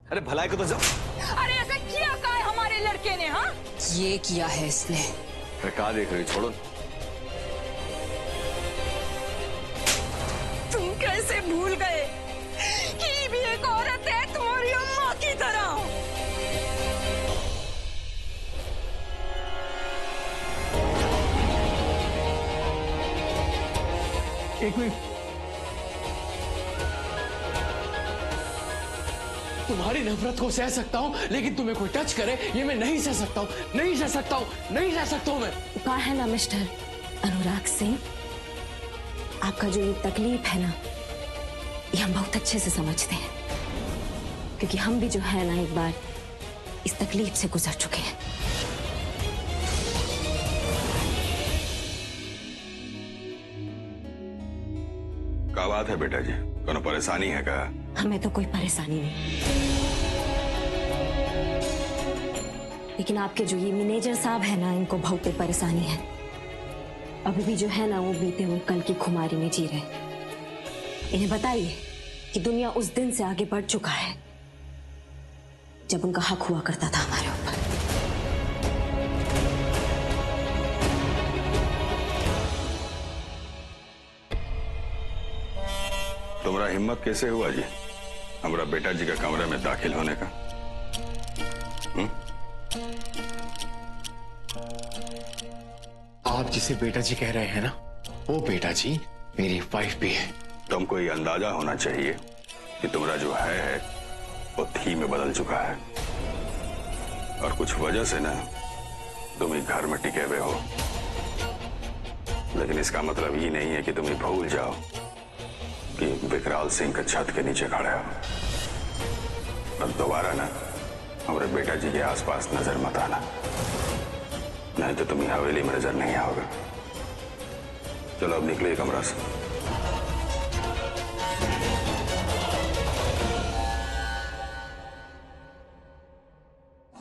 अरे भलाई को तो जाओ। अरे ऐसा किया क्या है हमारे लड़के ने? हाँ ये किया है इसने। अरे कहाँ देख रही, छोड़ो। तुम कैसे भूल गए कि भी एक औरत है तुम्हारी अम्मा की तरह? एक मिनट, तुम्हारी नफरत को सह सकता हूँ, लेकिन तुम्हें कोई टच करे ये मैं नहीं सह सकता हूँ, नहीं सह सकता हूँ, नहीं सह सकता हूँ मैं। कहा है ना मिस्टर अनुराग सिंह, आपका जो ये तकलीफ है ना, ये हम बहुत अच्छे से समझते हैं, क्योंकि हम भी जो है ना एक बार इस तकलीफ से गुजर चुके हैं। क्या बात है बेटा जी, कोनो परेशानी है क्या? हमें तो कोई परेशानी नहीं, लेकिन आपके जो ये मैनेजर साहब है ना, इनको बहुत परेशानी है। अभी भी जो है ना वो बीते हुए कल की खुमारी में जी रहे। इन्हें बताइए कि दुनिया उस दिन से आगे बढ़ चुका है जब उनका हक हुआ करता था हमारे ऊपर। तुम्हारा हिम्मत कैसे हुआ जी हमारा बेटा जी का कमरे में दाखिल होने का? आप जिसे बेटा जी कह रहे हैं ना, वो बेटा जी मेरी वाइफ भी है। तुमको ये अंदाजा होना चाहिए कि तुम्हारा जो है वो थी में बदल चुका है, और कुछ वजह से ना तुम ही घर में टिके हुए हो। लेकिन इसका मतलब ये नहीं है कि तुम ही भूल जाओ कि विकराल सिंह के छत के नीचे खड़े हो। और दोबारा ना हमारे बेटा जी के आसपास नजर मत आना, नहीं तो तुम्हें हवेली में नजर नहीं आओगे। चलो अब निकलिए कमरा से।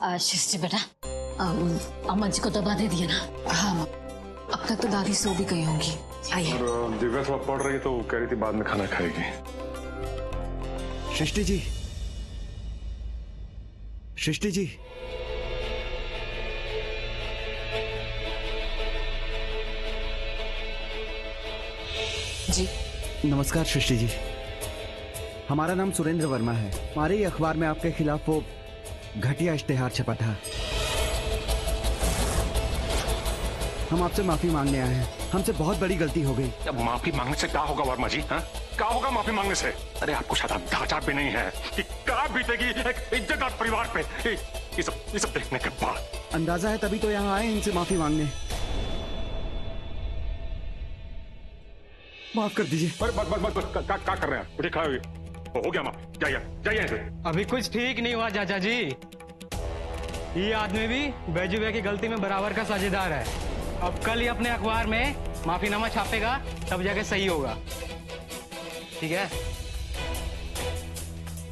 आशीष जी बेटा, अम्मा जी को दबा दे दिया ना? हाँ, अब तक तो दादी सो भी गई होंगी। आइए। और दिव्या सब पढ़ रही तो कह रही थी बाद में खाना खाएगी। सृष्टि जी, सृष्टि जी, जी नमस्कार सृष्टि जी। हमारा नाम सुरेंद्र वर्मा है। हमारे ही अखबार में आपके खिलाफ वो घटिया इश्तेहार छपा था। हम आपसे माफी मांगने आए हैं। हमसे बहुत बड़ी गलती हो गई। अब माफी मांगने से क्या होगा वर्मा जी? हाँ, क्या होगा माफी मांगने से? अरे आपको शायद अंदाजा भी नहीं है कि क्या बीतेगी एक इज्जतदार परिवार पे ये सब देखने के बाद। अंदाजा है तभी तो यहाँ आए इनसे माफी मांगने। माफ कर दीजिए। अरे बस क्या कर रहे हैं? उठे हो गया माफ, जाइए। अभी कुछ ठीक नहीं हुआ चाचा जी। ये आदमी भी बैजू भैया की गलती में बराबर का साझेदार है। अब कल ही अपने अखबार में माफीनामा छापेगा, तब जाके सही होगा। ठीक है,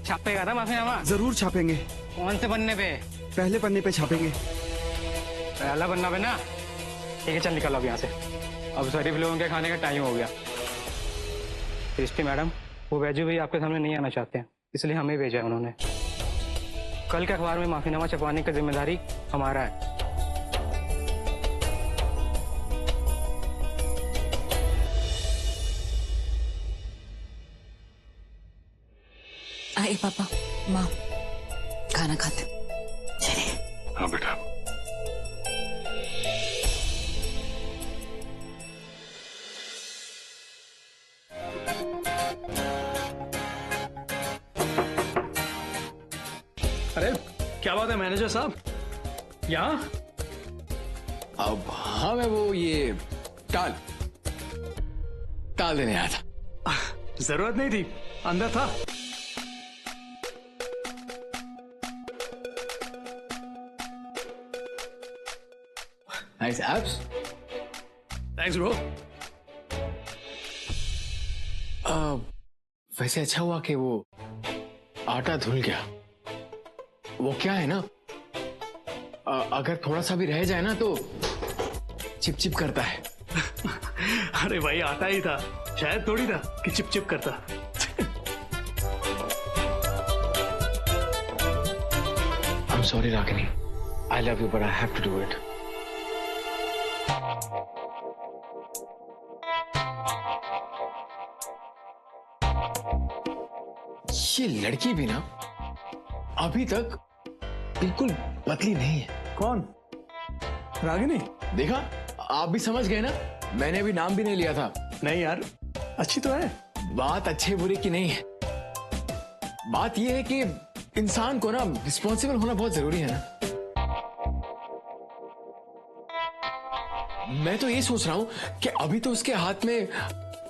छापेगा ना माफीनामा? जरूर छापेंगे। कौन से पन्ने पे? पहले पन्ने पे छापेंगे। पहला पन्ना पे ना? ठीक है, चल निकल अब यहाँ से। अब शरीफ लोगों के खाने का टाइम हो गया। सृष्टि मैडम, वो बैजू भैया आपके सामने नहीं आना चाहते हैं, इसलिए हमें भेजा है उन्होंने। कल के अखबार में माफीनामा छपवाने की जिम्मेदारी हमारा है। आइए पापा, माँ खाना खाते। चलिए। हाँ बेटा। अरे क्या बात है मैनेजर साहब, यहाँ? अब हाँ, मैं वो ये टाल देने आया था। जरूरत नहीं थी, अंदर था। Nice abs. Thanks bro. वैसे अच्छा हुआ कि वो आटा धुल गया। वो क्या है ना, अगर थोड़ा सा भी रह जाए ना तो चिपचिप करता है। अरे भाई आता ही था, शायद थोड़ी था कि चिप चिप करता। I'm sorry, Ragini. I love you, but I have to do it. ये लड़की भी ना अभी तक बिल्कुल बदली नहीं है। कौन? रागिनी? देखा, आप भी समझ गए ना, मैंने अभी नाम भी नहीं लिया था। नहीं यार, अच्छी तो है। बात अच्छे बुरे की नहीं है, बात यह है कि इंसान को ना रिस्पॉन्सिबल होना बहुत जरूरी है ना। मैं तो ये सोच रहा हूं कि अभी तो उसके हाथ में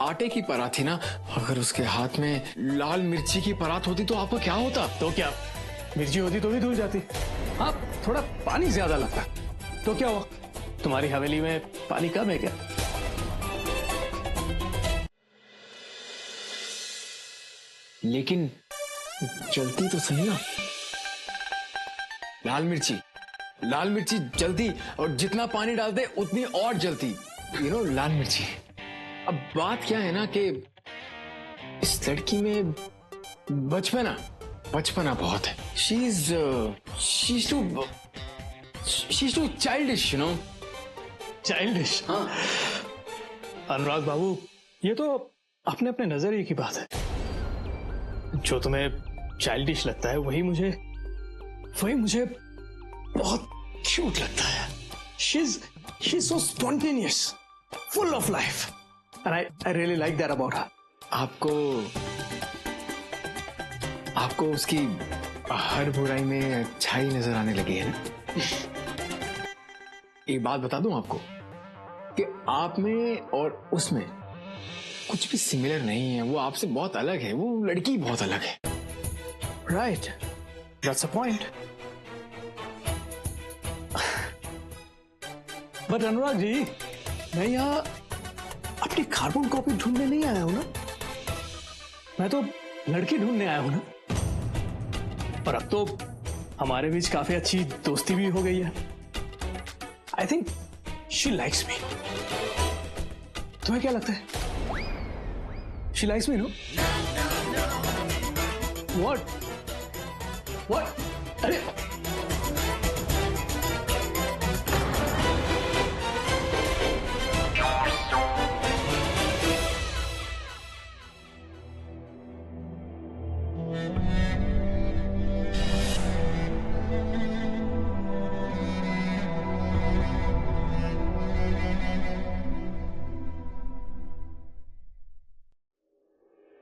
आटे की परात थी ना, अगर उसके हाथ में लाल मिर्ची की परात होती तो आपको क्या होता? तो क्या मिर्ची होती तो भी धुल जाती। हाँ, थोड़ा पानी ज्यादा लगता तो क्या हुआ? तुम्हारी हवेली में पानी कम है क्या? लेकिन जलती तो सही ना। लाल मिर्ची जलती, और जितना पानी डालते उतनी और जलती। लाल मिर्ची। अब बात क्या है ना कि इस लड़की में बचपना बहुत है। she's too childish, childish? हाँ। अनुराग बाबू, ये तो अपने अपने नजरिए की बात है। जो तुम्हें चाइल्डिश लगता है वही मुझे बहुत क्यूट लगता है। She's so spontaneous, full of life, and I really like that about her. आपको उसकी हर बुराई में अच्छाई नजर आने लगी है ना? एक बात बता दूं आपको कि आप में और उसमें कुछ भी सिमिलर नहीं है। वो आपसे बहुत अलग है, वो लड़की बहुत अलग है। Right, that's a point. But Anurag ji, मैं यहाँ अपनी कार्बन कॉपी ढूंढने नहीं आया हूं ना, मैं तो लड़की ढूंढने आया हूं ना। और अब तो हमारे बीच काफी अच्छी दोस्ती भी हो गई है। I think she likes me. तुम्हें क्या लगता है? She likes me, no? What? अरे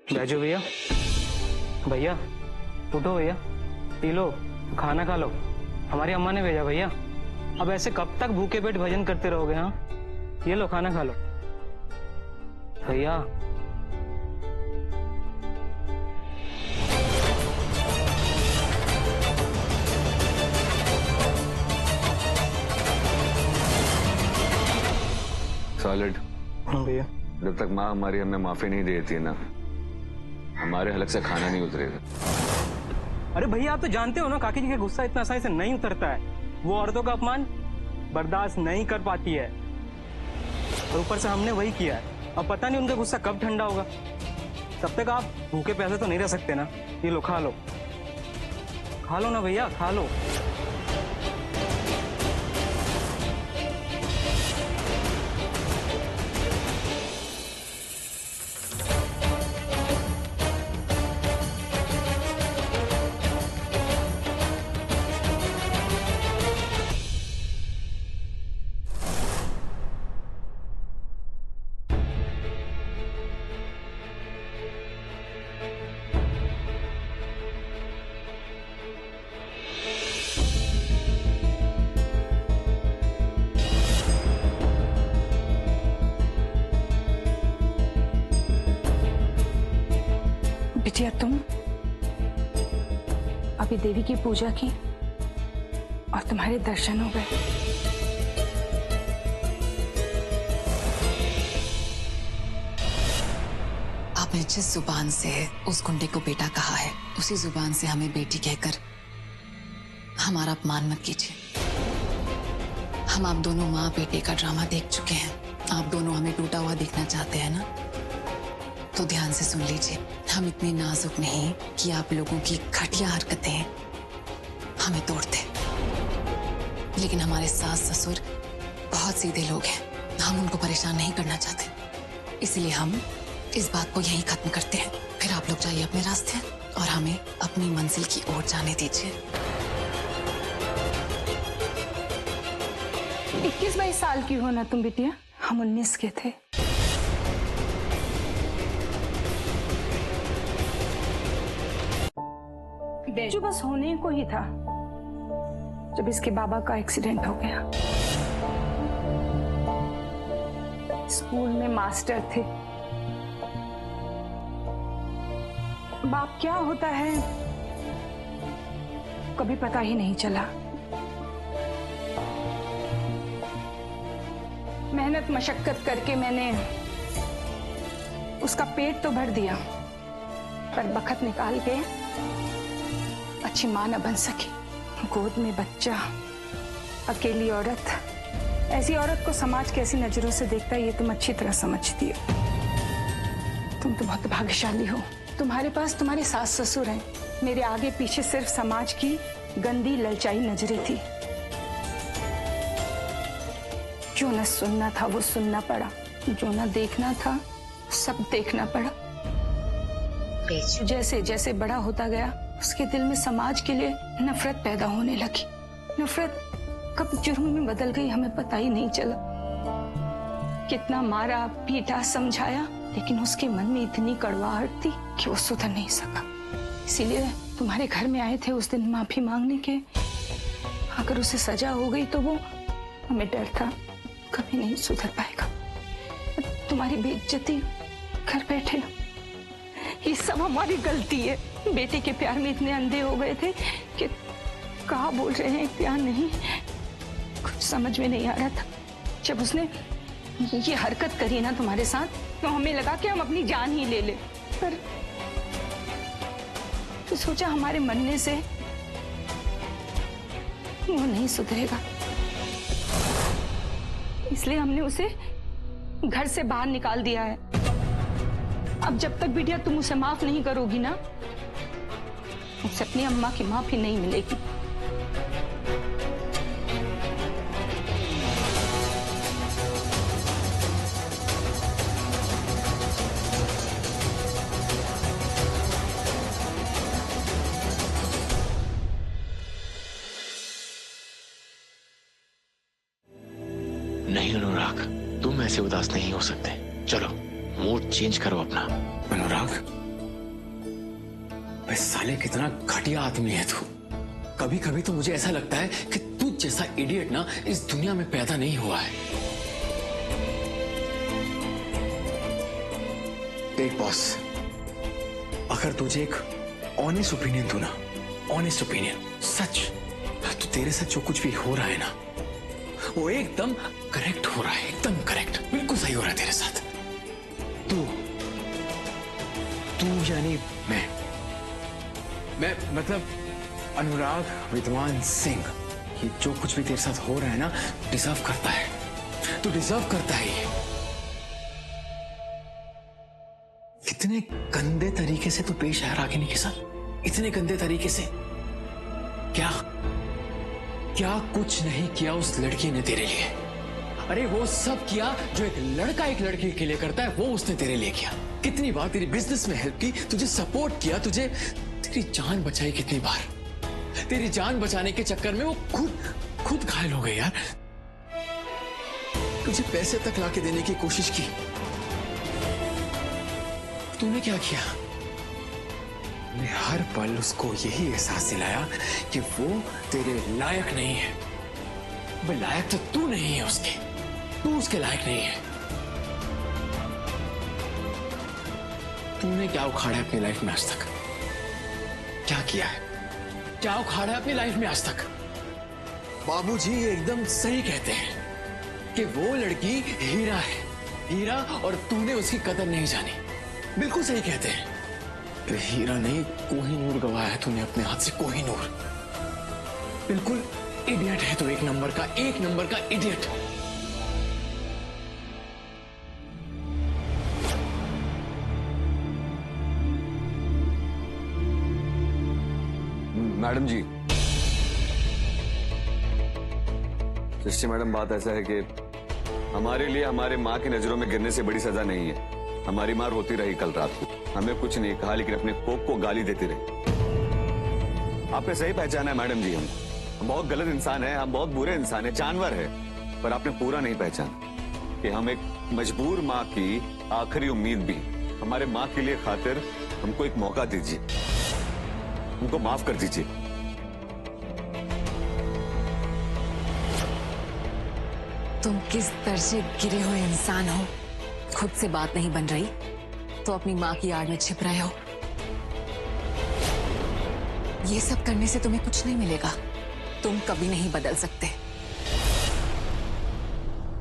बैजो भैया उठो भैया, पी लो, खाना खा लो। हमारी अम्मा ने भेजा भैया। अब ऐसे कब तक भूखे पेट भजन करते रहोगे? हाँ, ये लो, खाना खा लो भैया। सॉलिड। हाँ भैया। जब तक माँ हमारी हमें माफी नहीं देती है ना, हमारे हलक से खाना नहीं उतरेगा। अरे भैया, आप तो जानते हो ना, काकी जी का गुस्सा इतना आसानी से नहीं उतरता है। वो औरतों का अपमान बर्दाश्त नहीं कर पाती है, और ऊपर से हमने वही किया है। अब पता नहीं उनका गुस्सा कब ठंडा होगा। तब तक आप भूखे प्यासे तो नहीं रह सकते ना। ये लो, खा लो ना भैया, खा लो। बिटिया, तुम अभी देवी की पूजा की और तुम्हारे दर्शन हो गए। आपने जिस जुबान से उस गुंडे को बेटा कहा है, उसी जुबान से हमें बेटी कहकर हमारा अपमान मत कीजिए। हम आप दोनों माँ बेटे का ड्रामा देख चुके हैं। आप दोनों हमें टूटा हुआ देखना चाहते हैं ना, तो ध्यान से सुन लीजिए। हम इतने नाजुक नहीं कि आप लोगों की घटिया हरकतें हमें तोड़ दें। लेकिन हमारे सास ससुर बहुत सीधे लोग हैं, हम उनको परेशान नहीं करना चाहते, इसलिए हम इस बात को यहीं खत्म करते हैं। फिर आप लोग जाइए अपने रास्ते और हमें अपनी मंजिल की ओर जाने दीजिए। 21-22 साल की हो ना तुम बिटिया, हम 19 के थे। बेजू बस होने को ही था जब इसके बाबा का एक्सीडेंट हो गया। स्कूल में मास्टर थे। बाप क्या होता है कभी पता ही नहीं चला। मेहनत मशक्कत करके मैंने उसका पेट तो भर दिया, पर बखत निकाल के अच्छी मां न बन सकी। गोद में बच्चा, अकेली औरत, ऐसी औरत को समाज कैसी नजरों से देखता है ये तुम अच्छी तरह समझती हो। तुम तो बहुत भाग्यशाली हो, तुम्हारे पास तुम्हारे सास ससुर हैं। मेरे आगे पीछे सिर्फ समाज की गंदी ललचाई नजरें थी। जो न सुनना था वो सुनना पड़ा, जो न देखना था सब देखना पड़ा। जैसे जैसे बड़ा होता गया उसके दिल में समाज के लिए नफरत पैदा होने लगी। नफरत कब जुर्म में बदल गई हमें पता ही नहीं चला। कितना मारा पीटा समझाया, लेकिन उसके मन में इतनी कड़वाहट थी कि वो सुधर नहीं सका। इसीलिए तुम्हारे घर में आए थे उस दिन माफी मांगने के। अगर उसे सजा हो गई तो वो, हमें डर था कभी नहीं सुधर पाएगा। तुम्हारी बेइज्जती कर बैठे। ये सब हमारी गलती है। बेटे के प्यार में इतने अंधे हो गए थे कि कहाँ बोल रहे हैं प्यार नहीं, कुछ समझ में नहीं आ रहा था। जब उसने ये हरकत करी ना तुम्हारे साथ, तो हमें लगा कि हम अपनी जान ही ले ले। पर तो सोचा हमारे मरने से वो नहीं सुधरेगा, इसलिए हमने उसे घर से बाहर निकाल दिया है। अब जब तक बिटिया तुम उसे माफ नहीं करोगी ना, मुझसे अपनी अम्मा की माफी नहीं मिलेगी। नहीं अनुराग, तुम ऐसे उदास नहीं हो सकते। चलो मूड चेंज करो अपना। अनुराग, भाई साले कितना घटिया आदमी है तू। कभी कभी तो मुझे ऐसा लगता है कि तू जैसा इडियट ना इस दुनिया में पैदा नहीं हुआ है। देख बॉस, अगर तुझे एक ऑनेस्ट ओपिनियन दो ना, ऑनेस्ट ओपिनियन, सच, तो तेरे साथ जो कुछ भी हो रहा है ना वो एकदम करेक्ट हो रहा है, एकदम करेक्ट, बिल्कुल सही हो रहा है तेरे साथ। तू यानी मैं मतलब अनुराग विद्वान सिंह, ये जो कुछ भी तेरे साथ हो रहा है ना डिजर्व करता है, तू डिजर्व करता है। ये कितने गंदे तरीके से तू पेश आया रागिनी के साथ, इतने गंदे तरीके से। क्या कुछ नहीं किया उस लड़की ने तेरे लिए। अरे वो सब किया जो एक लड़का एक लड़की के लिए करता है, वो उसने तेरे लिए किया। कितनी बार तेरी बिजनेस में हेल्प की, तुझे सपोर्ट किया, तुझे तेरी जान बचाई कितनी बार। तेरी जान बचाने के चक्कर में वो खुद घायल हो गई यार। तुझे पैसे तक लाके देने की कोशिश की। तूने क्या किया? तूने हर पल उसको यही एहसास दिलाया कि वो तेरे लायक नहीं है। वो लायक तो तू नहीं है उसके, तू उसके लायक नहीं है। तूने क्या उखाड़ा है अपनी लाइफ में आज तक? क्या किया है? क्या उखाड़ा है अपनी लाइफ में आज तक? बाबूजी एकदम सही कहते हैं कि वो लड़की हीरा है, हीरा, और तूने उसकी कदर नहीं जानी। बिल्कुल सही कहते हैं। हीरा नहीं, कोहिनूर गवाया है तूने अपने हाथ से, कोहिनूर। बिल्कुल इडियट है तो, एक नंबर का इडियट। मैडम जी, सृष्टि मैडम, बात ऐसा है कि हमारे लिए हमारे माँ की नजरों में गिरने से बड़ी सजा नहीं है। हमारी माँ रोती रही कल रात को, हमें कुछ नहीं कहा, लेकिन अपने कोक को गाली देती रही। आपने सही पहचाना है मैडम जी, हम बहुत गलत इंसान है, हम बहुत बुरे इंसान है, जानवर है, पर आपने पूरा नहीं पहचाना कि हम एक मजबूर माँ की आखिरी उम्मीद भी। हमारे माँ के लिए खातिर हमको एक मौका दीजिए, हमको माफ कर दीजिए। तुम किस दर्जे गिरे हुए इंसान हो, खुद से बात नहीं बन रही तो अपनी माँ की आड़ में छिप रहे हो। ये सब करने से तुम्हें कुछ नहीं मिलेगा, तुम कभी नहीं बदल सकते।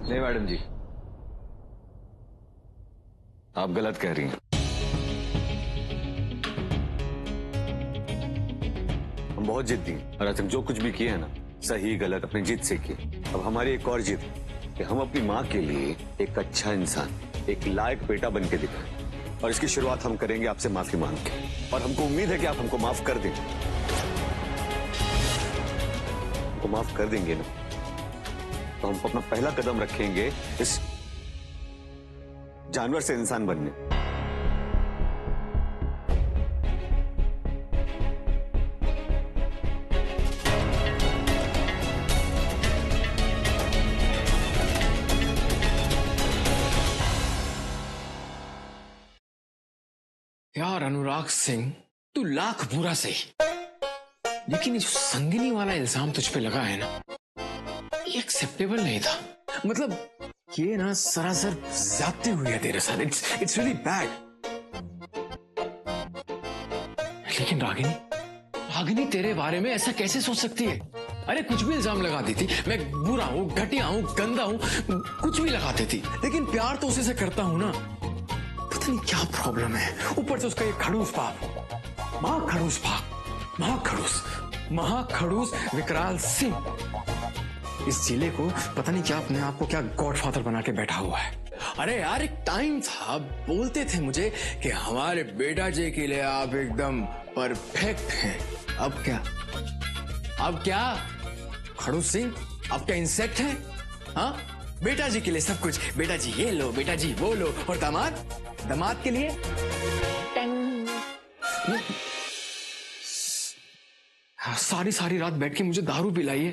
नहीं मैडम जी, आप गलत कह रही हैं। हम बहुत जिद्दी हैं और आज तक जो कुछ भी किए हैं ना, सही गलत अपनी जिद से किए। अब हमारी एक और जिद कि हम अपनी माँ के लिए एक अच्छा इंसान, एक लायक बेटा बन के दिखाएं, और इसकी शुरुआत हम करेंगे आपसे माफी मांग के, और हमको उम्मीद है कि आप हमको माफ कर दें। हमको माफ कर देंगे ना, तो हम अपना पहला कदम रखेंगे इस जानवर से इंसान बनने। यार अनुराग सिंह, तू लाख बुरा सही, लेकिन ये जो संगिनी वाला इल्जाम तुझ पे लगा है ना, ये एक्सेप्टेबल नहीं था। मतलब ये ना सरासर ज्यादती हुई है तेरे साथ। It's really bad. लेकिन रागिनी तेरे बारे में ऐसा कैसे सोच सकती है? अरे कुछ भी इल्जाम लगा दी थी, मैं बुरा हूं, घटिया हूं, गंदा हूं, कुछ भी लगाती थी, लेकिन प्यार तो उसी से करता हूं ना। पता नहीं क्या प्रॉब्लम है। ऊपर से उसका ये खड़ूस बाप, महाखड़ूस विकराल सिंह, इस जिले को पता नहीं क्या अपने आप को क्या गॉडफादर बना के बैठा हुआ है। अरे यार एक टाइम था, बोलते थे मुझे कि हमारे बेटा जी के लिए आप एकदम परफेक्ट हैं। अब क्या खड़ूस सिंह, अब क्या इंसेक्ट है? हाँ, बेटा जी के लिए सब कुछ, बेटा जी ये लो, बेटा जी वो लो, और दामाद के लिए सारी रात बैठ के मुझे दारू पिलाई है,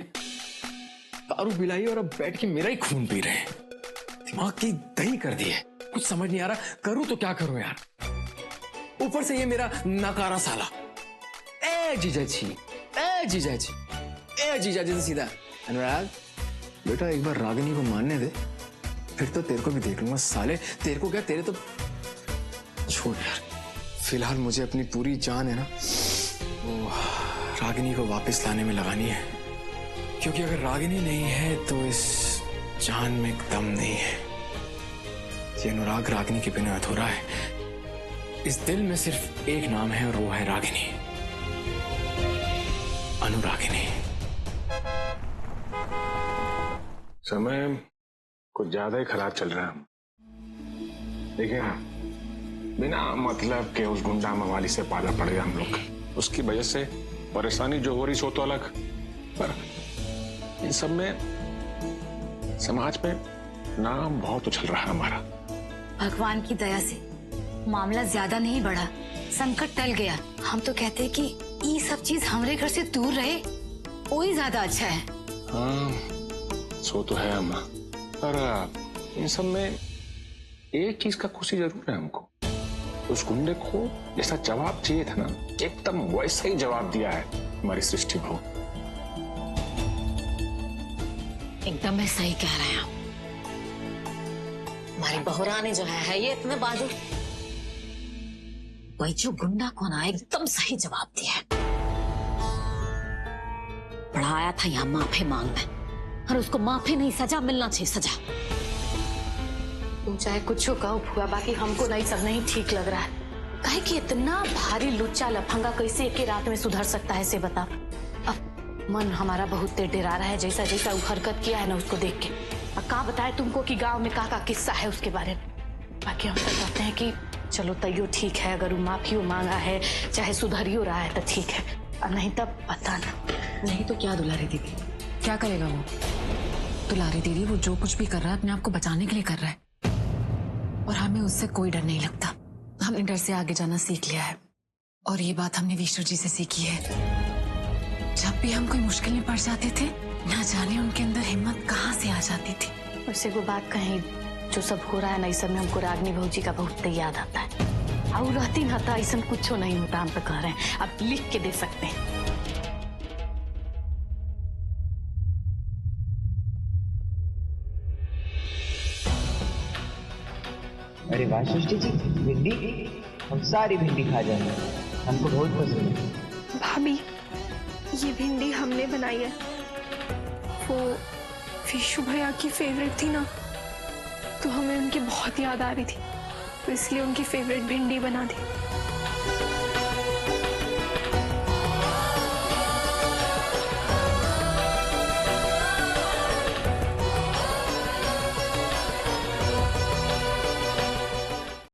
और अब बैठ के मेरा ही खून पी रहे हैं। दिमाग की दही कर दी है, कुछ समझ नहीं आ रहा करूं तो क्या करूं यार। ऊपर से ये मेरा नकारा साला, ए जीजा जी से सीधा, अनुराग बेटा एक बार रागिनी को मानने दे, फिर तो तेरे को भी देख लूंगा साले। तेरे को क्या, तेरे तो छोड़ यार, फिलहाल मुझे अपनी पूरी जान है ना वो रागिनी को वापस लाने में लगानी है, क्योंकि अगर रागिनी नहीं है तो इस जान में दम नहीं है। ये अनुराग रागिनी के बिना अधूरा है। इस दिल में सिर्फ एक नाम है और वो है रागिनी, अनुरागिनी। समय कुछ ज्यादा ही खराब चल रहा है। देखिए ना, बिना मतलब के उस गुंडा मवाली से पाला पड़ गया हम लोग, उसकी वजह से परेशानी जो हो रही सो तो अलग, पर इन सब में समाज में नाम बहुत उछल रहा है हमारा। भगवान की दया से मामला ज्यादा नहीं बढ़ा, संकट टल गया। हम तो कहते हैं कि ये सब चीज हमारे घर से दूर रहे, वही ज्यादा अच्छा है। हाँ सो तो है अम्मा, पर इन सब में एक चीज का खुशी जरूर है हमको, उस गुंडे को जैसा जवाब चाहिए था ना, एकदम वैसा ही जवाब दिया है हमारी सृष्टि बहू। एकदम मैं सही कह रहे हैं आप। हमारी बहुरानी जो है ये इतने बाजू, वही जो गुंडा को ना एकदम सही जवाब दिया है। पढ़ाया था यहाँ माफी मांगने, और उसको माफी नहीं सजा मिलना चाहिए, सजा। तुम चाहे कुछ कहो हुआ, बाकी हमको नहीं सब नहीं ठीक लग रहा है। काहे कि इतना भारी लुच्चा लफंगा कैसे एक ही रात में सुधर सकता है, से बता। अब मन हमारा बहुत तेज डरा रहा है, जैसा जैसा वो हरकत किया है ना उसको देख के। अब कहा बताए तुमको कि गांव में का किस्सा है उसके बारे में। बाकी हम तो कहते हैं कि चलो तैयो ठीक है, अगर वो माफी मांगा है, चाहे सुधरियो रहा है तो ठीक है, और नहीं तब पता ना। नहीं तो क्या दुलारी दीदी, क्या करेगा वो? दुलारी दीदी वो जो कुछ भी कर रहा है अपने आप को बचाने के लिए कर रहा है, और हमें उससे कोई डर नहीं लगता। हमने डर से आगे जाना सीख लिया है, और ये बात हमने विष्णु जी से सीखी है। जब भी हम कोई मुश्किल में पड़ जाते थे, ना जाने उनके अंदर हिम्मत कहाँ से आ जाती थी। उससे वो बात कहीं, जो सब हो रहा है ना, इस सब में हमको रागनी भौजी का बहुत याद आता है। और रहती ना था ऐसा कुछ नहीं होता। हम तो कह रहे हैं, आप लिख के दे सकते हैं। अरे वाह सृष्टि जी, भिंडी, हम सारी भिंडी खा जाएंगे, हमको बहुत पसंद है। भाभी, ये भिंडी हमने बनाई है, वो विशु भैया की फेवरेट थी ना, तो हमें उनकी बहुत याद आ रही थी, तो इसलिए उनकी फेवरेट भिंडी बना दी।